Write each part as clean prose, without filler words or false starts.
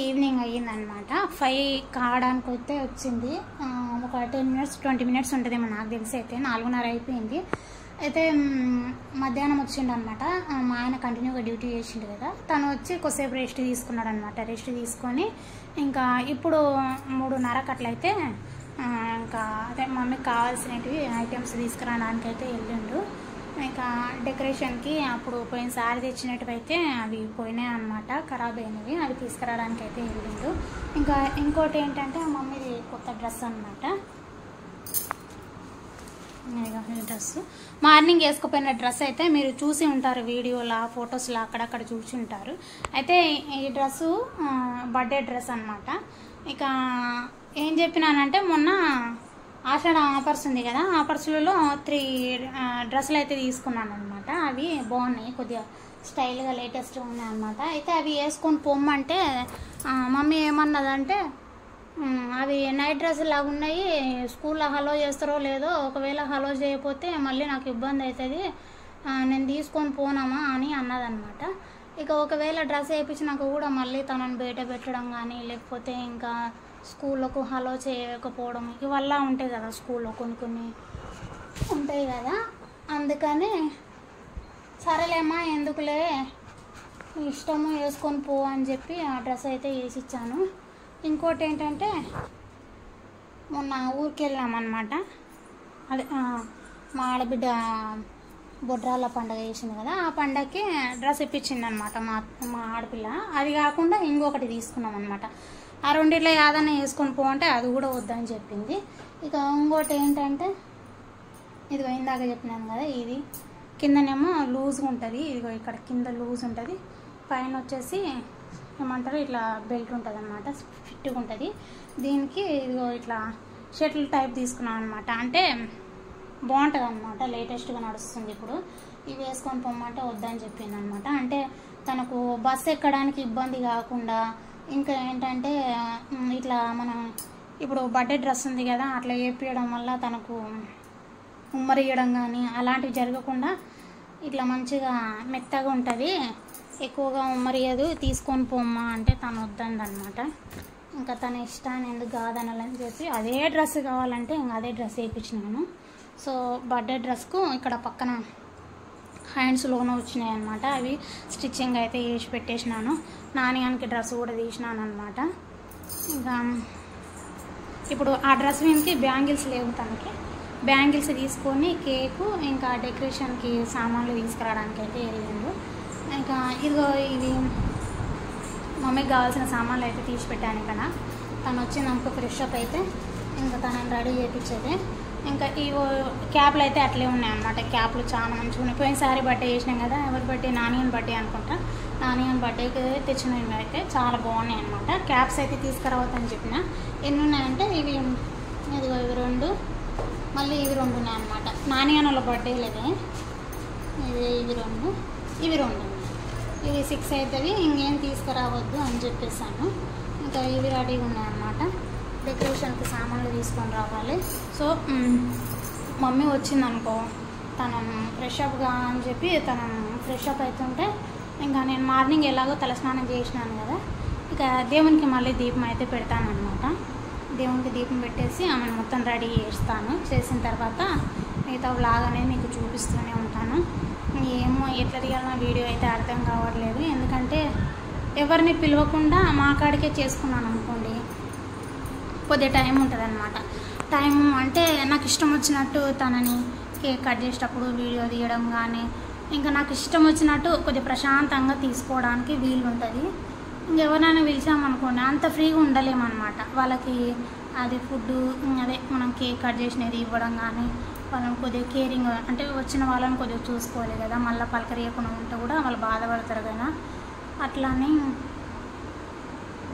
Evening అయ్యిందనమాట. 5 కావడానికి అయితే వచ్చింది. ఒక 10 మినిట్స్ 20 మినిట్స్ ఉంటుందేమో నాకు తెలిసి. అయితే 4:30 అయిపోయింది. అయితే మధ్యాహ్నం వచ్చిండు అనమాట. మా ఆయన కంటిన్యూగా డ్యూటీ చేసిండు కదా, తను వచ్చి కొద్దిసేపు రెస్ట్ తీసుకున్నాడు అనమాట. రెస్ట్ తీసుకొని ఇంకా ఇప్పుడు 3:30కి అట్లయితే ఇంకా అదే మమ్మీకి కావాల్సినవి ఐటమ్స్ తీసుకురావడానికి అయితే వెళ్ళిండు. ఇంకా డెకరేషన్కి అప్పుడు పోయినసారి తెచ్చినట్టు అయితే అవి పోయినాయి అనమాట, ఖరాబ్ అయినవి. అవి తీసుకురావడానికి అయితే వెళ్ళిండు. ఇంకా ఇంకోటి ఏంటంటే మమ్మీది కొత్త డ్రెస్ అనమాట. ఈ డ్రెస్ మార్నింగ్ వేసుకుపోయిన డ్రెస్ అయితే మీరు చూసి ఉంటారు వీడియోలా ఫొటోస్లా అక్కడక్కడ చూసి ఉంటారు. అయితే ఈ డ్రెస్సు బర్త్డే డ్రెస్ అనమాట. ఇక ఏం చెప్పినానంటే మొన్న ఆషాఢ ఆఫర్స్ ఉంది కదా, ఆఫర్స్లలో 3 డ్రెస్సులు అయితే తీసుకున్నాను అనమాట. అవి బాగున్నాయి, కొద్దిగా స్టైల్గా లేటెస్ట్గా ఉన్నాయి అనమాట. అయితే అవి వేసుకొని పొమ్మంటే మమ్మీ ఏమన్నదంటే అవి నైట్ డ్రెస్సులు లాగా ఉన్నాయి, స్కూల్లో హలో చేస్తారో లేదో, ఒకవేళ హలో చేయకపోతే మళ్ళీ నాకు ఇబ్బంది అవుతుంది, నేను తీసుకొని పోనామా అని అన్నదనమాట. ఇక ఒకవేళ డ్రెస్ వేయించినాక కూడా మళ్ళీ తనని బయట పెట్టడం కానీ లేకపోతే ఇంకా స్కూళ్ళకు హలో చేయకపోవడం ఇవల్ల ఉంటాయి కదా, స్కూల్లో కొన్ని ఉంటాయి కదా. అందుకని సరేలేమ్మా ఎందుకులే ఇష్టము వేసుకొని పో అని చెప్పి ఆ డ్రెస్ అయితే వేసి ఇచ్చాను. ఇంకోటి ఏంటంటే మొన్న ఊరికి వెళ్ళామన్నమాట. అదే మా ఆడబిడ్డ బొడ్రాల పండుగ చేసింది కదా, ఆ పండగకి డ్రెస్ ఇప్పించింది అనమాట మా ఆడపిల్ల. అది కాకుండా ఇంకొకటి తీసుకున్నాం అనమాట. ఆ రెండిట్లో ఏదైనా వేసుకొని పోవంటే అది కూడా వద్దని చెప్పింది. ఇక ఇంకోటి ఏంటంటే ఇదిగో ఇందాక చెప్పినాను కదా, ఇది కిందనేమో లూజ్గా ఉంటుంది, ఇదిగో ఇక్కడ కింద లూజ్ ఉంటుంది, పైన వచ్చేసి ఏమంటారు ఇట్లా బెల్ట్ ఉంటుంది అనమాట, ఫిట్గా ఉంటుంది. దీనికి ఇదిగో ఇట్లా షటిల్ టైప్ తీసుకున్నాను అనమాట. అంటే బాగుంటుంది అనమాట, లేటెస్ట్గా నడుస్తుంది ఇప్పుడు. ఇవి వేసుకొని పొమ్మంటే వద్దని చెప్పింది అనమాట. అంటే తనకు బస్సు ఎక్కడానికి ఇబ్బంది కాకుండా, ఇంకా ఏంటంటే ఇట్లా మనం ఇప్పుడు బర్త్డే డ్రెస్ ఉంది కదా, అట్లా వేపించడం వల్ల తనకు ఉమ్మరియడం కానీ అలాంటివి జరగకుండా ఇట్లా మంచిగా మెత్తగా ఉంటుంది, ఎక్కువగా ఉమ్మరియదు, తీసుకొని పొమ్మా అంటే తను వద్దందనమాట. ఇంకా తన ఇష్టాన్ని ఎందుకు కాదనాలని చెప్పి అదే డ్రెస్ కావాలంటే ఇంకా అదే డ్రెస్ వేయించినాను. సో బర్త్డే డ్రెస్కు ఇక్కడ పక్కన హ్యాండ్స్లోనే వచ్చినాయి అనమాట. అవి స్టిచ్చింగ్ అయితే వేసి పెట్టేసినాను. నానియానికి డ్రెస్ కూడా తీసినాను అనమాట. ఇంకా ఇప్పుడు ఆ డ్రెస్ మీదకి బ్యాంగిల్స్ లేవు, తనకి బ్యాంగిల్స్ తీసుకొని కేకు ఇంకా డెకరేషన్కి సామాన్లు తీసుకురావడానికి అయితే వెళ్ళిండు. ఇంకా ఇదిగో ఇవి మమ్మీకి కావాల్సిన సామాన్లు అయితే తీసి పెట్టాను ఇక్కడ. తను వచ్చిందనుకో ఫ్రెష్ అప్ అయితే ఇంకా తనని రెడీ చేయించేది. ఇంకా ఈ క్యాప్లు అయితే అట్లే ఉన్నాయన్నమాట. క్యాప్లు చాలా మంచిగా ఉన్నాయి. పోయినసారి బర్త్డే చేసినాం కదా, ఎవరి బర్త్డే, నానియన్ బర్త్డే అనుకుంటా, నానియన్ బర్త్డేకి తెచ్చినవి అయితే చాలా బాగున్నాయి అనమాట. క్యాప్స్ అయితే తీసుకురావద్దని చెప్పిన. ఎన్ని ఉన్నాయంటే ఇవి ఇదిగో ఇవి 2, మళ్ళీ ఇవి 2 ఉన్నాయన్నమాట. నానియన్ వాళ్ళ బర్త్డే లేదే, ఇవి 2, ఇవి 2, ఇవి 6 అవుతుంది. ఇంకేం తీసుకురావద్దు అని చెప్పేసాను. ఇంకా ఇవి రెడీగా ఉన్నాయన్నమాట. డెకరేషన్కి సామాన్లు తీసుకొని రావాలి. సో మమ్మీ వచ్చిందనుకో తనను ఫ్రెష్ అప్గా అని చెప్పి తనను ఫ్రెష్ అప్ అవుతుంటే ఇంకా నేను మార్నింగ్ ఎలాగో తలస్నానం చేసినాను కదా, ఇక దేవునికి మళ్ళీ దీపం అయితే పెడతాను అనమాట. దేవునికి దీపం పెట్టేసి ఆమెను మొత్తం రెడీ చేస్తాను. చేసిన తర్వాత మిగతా వ్లాగ్ అనేది మీకు చూపిస్తూనే ఉంటాను. ఏమో ఎట్లా తీయాలన్న వీడియో అయితే అర్థం కావట్లేదు, ఎందుకంటే ఎవరిని పిలవకుండా మా కాడికే చేసుకున్నాను అనుకోండి, కొద్దిగా టైం ఉంటుంది అనమాట. టైం అంటే నాకు ఇష్టం వచ్చినట్టు తనని కేక్ కట్ చేసేటప్పుడు వీడియో తీయడం కానీ, ఇంకా నాకు ఇష్టం వచ్చినట్టు కొద్దిగా ప్రశాంతంగా తీసుకోవడానికి వీలు ఉంటుంది. ఇంకెవరైనా పిలిచామనుకోండి అంత ఫ్రీగా ఉండలేమన్నమాట. వాళ్ళకి అది ఫుడ్ అదే మనం కేక్ కట్ చేసినది ఇవ్వడం కానీ, వాళ్ళని కొద్దిగా కేరింగ్ అంటే వచ్చిన వాళ్ళని కొద్దిగా చూసుకోవాలి కదా, మళ్ళీ పలకరియకుండా ఉంటే కూడా వాళ్ళు బాధపడతారు కదా, అట్లానే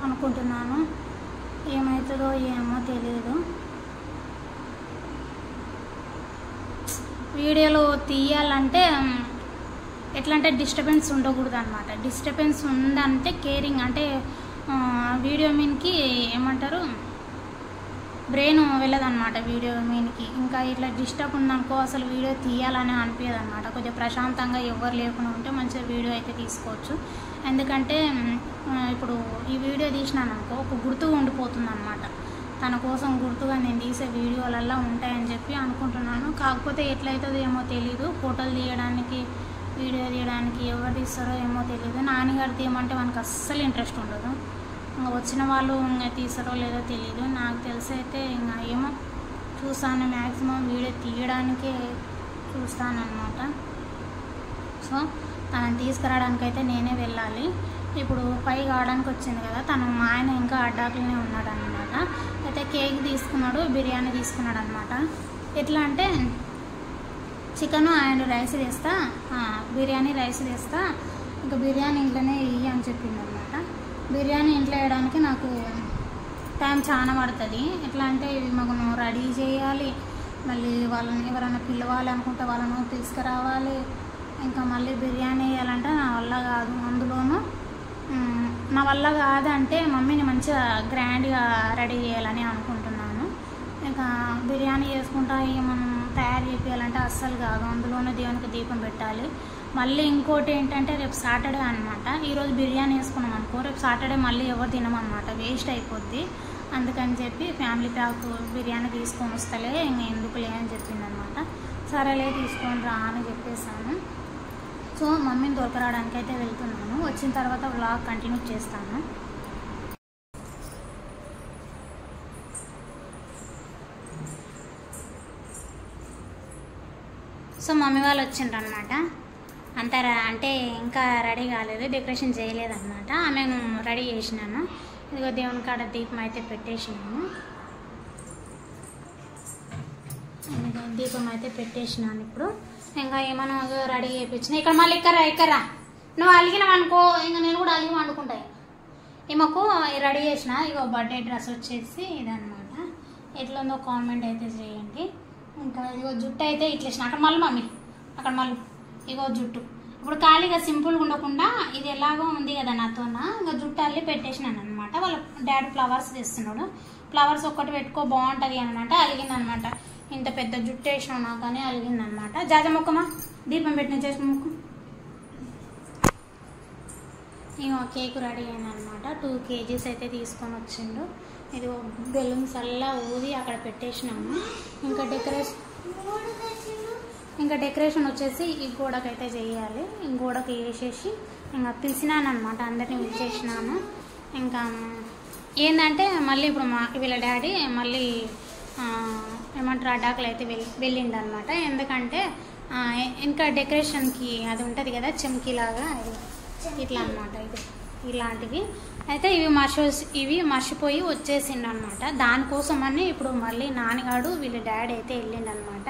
అనుకుంటున్నాను. ఏమవుతుందో ఏమో తెలియదు. వీడియోలో తీయాలంటే ఎట్లా అంటే డిస్టర్బెన్స్ ఉండకూడదు అనమాట. డిస్టర్బెన్స్ ఉందంటే కేరింగ్ అంటే వీడియో మీన్కి ఏమంటారు బ్రెయిన్ వెళ్ళదన్నమాట వీడియో మీన్కి. ఇంకా ఇట్లా డిస్టర్బ్ ఉందనుకో అసలు వీడియో తీయాలని అనిపించదు అనమాట. కొద్దిగా ప్రశాంతంగా ఎవరు లేకుండా ఉంటే మంచిగా వీడియో అయితే తీసుకోవచ్చు. ఎందుకంటే ఇప్పుడు ఈ వీడియో తీసినాను అనుకో ఒక గుర్తుగా ఉండిపోతుంది అన్నమాట. తన కోసం గుర్తుగా నేను తీసే వీడియోలల్లో ఉంటాయని చెప్పి అనుకుంటున్నాను. కాకపోతే ఎట్లయితుందో ఏమో తెలీదు. ఫోటోలు తీయడానికి వీడియో తీయడానికి ఎవరు తీస్తారో ఏమో తెలియదు. నాన్నగారు తీయమంటే మనకు అస్సలు ఇంట్రెస్ట్ ఉండదు. ఇంకా వచ్చిన వాళ్ళు ఇంకా తీస్తారో లేదో తెలియదు. నాకు తెలిసి అయితే ఇంకా ఏమో చూస్తాను, మ్యాక్సిమం వీడియో తీయడానికే చూస్తానన్నమాట. సో తనని తీసుకురావడానికి అయితే నేనే వెళ్ళాలి. ఇప్పుడు పైకి ఆడడానికి వచ్చింది కదా, తను మా ఆయన ఇంకా అడ్డాకులనే ఉన్నాడు అనమాట. అయితే కేక్ తీసుకున్నాడు, బిర్యానీ తీసుకున్నాడు అనమాట. ఎట్లా అంటే చికెన్ అండ్ రైస్ తెస్తా, బిర్యానీ రైస్ తెస్తా, ఇంకా బిర్యానీ ఇంట్లోనే ఇయ్యి అని చెప్పింది అనమాట. బిర్యానీ ఇంట్లో వేయడానికి నాకు టైం చాలా పడుతుంది. ఎట్లా అంటే ఇవి మాకు రెడీ చేయాలి, మళ్ళీ వాళ్ళని ఎవరైనా పిలవాలి అనుకుంటే వాళ్ళను తీసుకురావాలి, ఇంకా మళ్ళీ బిర్యానీ వేయాలంటే నా వల్ల కాదు. అందులోనూ నా వల్ల కాదంటే మమ్మీని మంచిగా గ్రాండ్గా రెడీ చేయాలని అనుకుంటున్నాను. ఇంకా బిర్యానీ చేసుకుంటా ఇక మనం తయారు చేయాలంటే అస్సలు కాదు. అందులోనూ దేవునికి దీపం పెట్టాలి. మళ్ళీ ఇంకోటి ఏంటంటే రేపు సాటర్డే అనమాట. ఈరోజు బిర్యానీ వేసుకున్నాం అనుకో, రేపు సాటర్డే మళ్ళీ ఎవరు తినమన్నమాట, వేస్ట్ అయిపోద్ది. అందుకని చెప్పి ఫ్యామిలీ ప్యాక్ బిర్యానీ తీసుకొని వస్తలే, ఇంకా ఎందుకులే అని చెప్పింది అనమాట. సరేలే తీసుకొని రా అని చెప్పేసాను. సో మమ్మీని దొరకరావడానికి అయితే వెళ్తున్నాను. వచ్చిన తర్వాత వ్లాగ్ కంటిన్యూ చేస్తాను. సో మమ్మీ వాళ్ళు వచ్చిండ్రు అనమాట. అంతా అంటే ఇంకా రెడీ కాలేదు, డెకరేషన్ చేయలేదన్నమాట. ఆమెను రెడీ చేసినాను. ఇదిగో దేవుని కాడ దీపం అయితే పెట్టేసినాను. దీపం అయితే పెట్టేసినాను. ఇప్పుడు ఇంకా ఏమైనా రెడీ చేయించిన ఇక్కడ మళ్ళీ ఎక్కరా నువ్వు అలిగినావు అనుకో, ఇంకా నేను కూడా అలిగి వండుకుంటాయి. ఈమెకు రెడీ చేసిన ఇగో బర్త్డే డ్రెస్ వచ్చేసి ఇదనమాట. ఎట్లా ఉందో కామెంట్ అయితే చేయండి. ఇంకా ఇగో జుట్టు అయితే ఇట్లేసిన అక్కడ మళ్ళీ మమ్మీ అక్కడ మళ్ళీ ఇగో జుట్టు ఇప్పుడు ఖాళీగా సింపుల్గా ఉండకుండా ఇది ఎలాగో ఉంది కదా నాతోన, ఇంకా జుట్టు అల్లి పెట్టేసినాను అనమాట. వాళ్ళ డాడీ ఫ్లవర్స్ తెస్తున్నాడు, ఫ్లవర్స్ ఒక్కటి పెట్టుకో బాగుంటుంది అనమాట. అలిగిందనమాట. ఇంత పెద్ద జుట్టు వేసినావు నాకు కానీ అలిగిందనమాట. జాజ మొక్కమా దీపం పెట్టిన చేసిన మొక్క. ఇగో కేక్ రెడీ అయింది అనమాట. 2 kgs అయితే తీసుకొని వచ్చిండు. ఇది బెలూన్స్ అల్లా ఊది అక్కడ పెట్టేసినాము. ఇంకా డెకరేషన్ వచ్చేసి ఈ గోడకైతే చేయాలి. ఈ గోడకి వేసేసి ఇంకా పిలిచినాను అనమాట, అందరినీ పిలిచేసినాను. ఇంకా ఏంటంటే మళ్ళీ ఇప్పుడు వీళ్ళ డాడీ మళ్ళీ ఏమంటారు అడ్డాకులు అయితే వెళ్ళిండు అనమాట. ఎందుకంటే ఇంకా డెకరేషన్కి అది ఉంటుంది కదా చెంకీలాగా, ఇట్లా అనమాట. ఇది ఇలాంటివి అయితే ఇవి మర్చిపోయి వచ్చేసిండు అనమాట. దానికోసమని ఇప్పుడు మళ్ళీ నాన్నగాడు వీళ్ళ డాడీ అయితే వెళ్ళిండు అనమాట.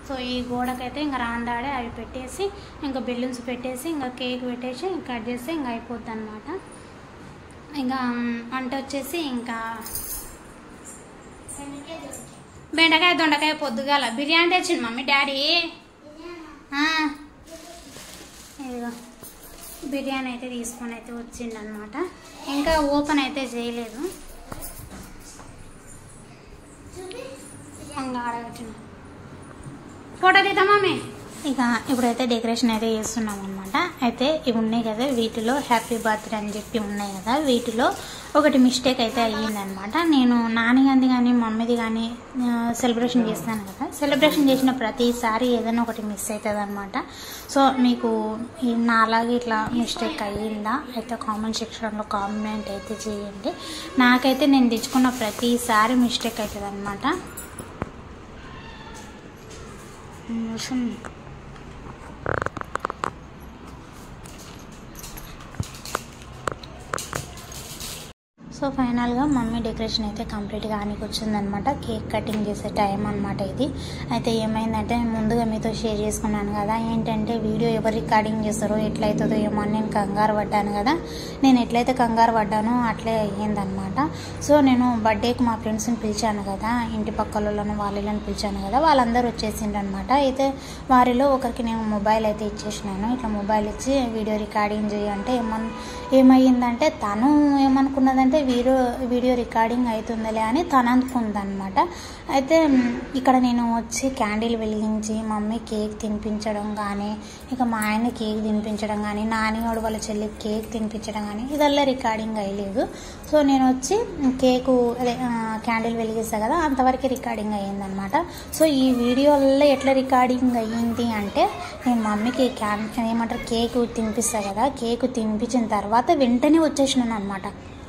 సో ఈ గోడకైతే ఇంకా రాండాడే అవి పెట్టేసి ఇంకా బెలూన్స్ పెట్టేసి ఇంకా కేక్ పెట్టేసి కట్ చేస్తే ఇంకా అయిపోద్ది అనమాట. ఇంకా వంట వచ్చేసి ఇంకా బెండకాయ దొండకాయ పొద్దుగాల బిర్యానీ తెచ్చింది మమ్మీ డాడీ. ఇదిగో బిర్యానీ అయితే తీసుకొని అయితే వచ్చిండు అనమాట. ఇంకా ఓపెన్ అయితే చేయలేదు. ఇంకా ఆడగట్టిన ఫోటో తీద్దాం మమ్మీ. ఇక ఇప్పుడైతే డెకరేషన్ అయితే చేస్తున్నాం అనమాట. అయితే ఇవి ఉన్నాయి కదా, వీటిలో హ్యాపీ బర్త్డే అని చెప్పి ఉన్నాయి కదా, వీటిలో ఒకటి మిస్టేక్ అయితే అయ్యిందనమాట. నేను నాన్నగారిది కానీ మమ్మీది కానీ సెలబ్రేషన్ చేస్తాను కదా, సెలబ్రేషన్ చేసిన ప్రతిసారి ఏదైనా ఒకటి మిస్ అవుతుంది అనమాట. సో మీకు నాలాగే ఇట్లా మిస్టేక్ అయ్యిందా అయితే కామెంట్ సెక్షన్లో కామెంట్ అయితే చేయండి. నాకైతే నేను తెచ్చుకున్న ప్రతిసారి మిస్టేక్ అవుతుంది అనమాట. సో ఫైనల్గా మమ్మీ డెకరేషన్ అయితే కంప్లీట్గా ఆనికి వచ్చిందనమాట. కేక్ కటింగ్ చేసే టైం అనమాట ఇది. అయితే ఏమైందంటే ముందుగా మీతో షేర్ చేసుకున్నాను కదా, ఏంటంటే వీడియో ఎవరు రికార్డింగ్ చేస్తారో ఎట్లయితుందో ఏమో అని నేను కంగారు పడ్డాను కదా. నేను ఎట్లయితే కంగారు పడ్డానో అట్లే అయ్యిందనమాట. సో నేను బర్త్డేకి మా ఫ్రెండ్స్ని పిలిచాను కదా, ఇంటి పక్కలను వాళ్ళని పిలిచాను కదా, వాళ్ళందరూ వచ్చేసిండ్రు అనమాట. అయితే వారిలో ఒకరికి నేను మొబైల్ అయితే ఇచ్చేసినాను. ఇట్లా మొబైల్ ఇచ్చి వీడియో రికార్డింగ్ చేయంటే ఏమయ్యిందంటే తను ఏమనుకున్నదంటే వీడియో రికార్డింగ్ అవుతుందిలే అని తను అనుకుందనమాట. అయితే ఇక్కడ నేను వచ్చి క్యాండిల్ వెలిగించి మమ్మీ కేక్ తినిపించడం కానీ, ఇక మా ఆయన కేక్ తినిపించడం కానీ, నానివాడు వాళ్ళ చెల్లికి కేక్ తినిపించడం కానీ ఇదల్లా రికార్డింగ్ అయ్యలేదు. సో నేను వచ్చి కేకు అదే క్యాండిల్ వెలిగిస్తా కదా, అంతవరకు రికార్డింగ్ అయ్యిందనమాట. సో ఈ వీడియోలో ఎట్లా రికార్డింగ్ అయ్యింది అంటే, నేను మమ్మీకి ఏమంటారు కేక్ తినిపిస్తా కదా, కేక్ తినిపించిన తర్వాత వెంటనే వచ్చేసినాను అనమాట.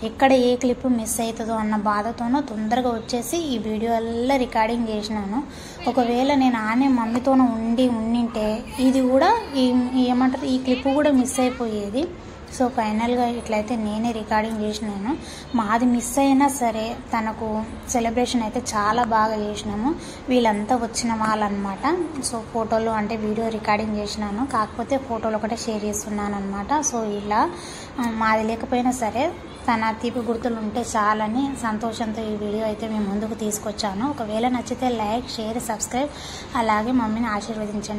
ఎక్కడ ఏ క్లిప్ మిస్ అవుతుందో అన్న బాధతోనో తొందరగా వచ్చేసి ఈ వీడియోలో రికార్డింగ్ చేసినాను. ఒకవేళ నేను ఆనే మమ్మీతోనూ ఉండింటే ఇది కూడా ఏమంటారు ఈ క్లిప్ కూడా మిస్ అయిపోయేది. సో ఫైనల్గా ఇట్లయితే నేనే రికార్డింగ్ చేసినాను. మాది మిస్ అయినా సరే తనకు సెలబ్రేషన్ అయితే చాలా బాగా చేసినాము. వీళ్ళంతా వచ్చిన వాళ్ళనమాట. సో ఫోటోలు అంటే వీడియో రికార్డింగ్ చేసినాను, కాకపోతే ఫోటోలు ఒకటే షేర్ చేస్తున్నాను అనమాట. సో ఇలా మాది లేకపోయినా సరే తన తీపి గుర్తులు ఉంటే చాలని సంతోషంతో ఈ వీడియో అయితే మేము ముందుకు తీసుకొచ్చాను. ఒకవేళ నచ్చితే లైక్, షేర్, సబ్స్క్రైబ్, అలాగే మమ్మీని ఆశీర్వదించండి.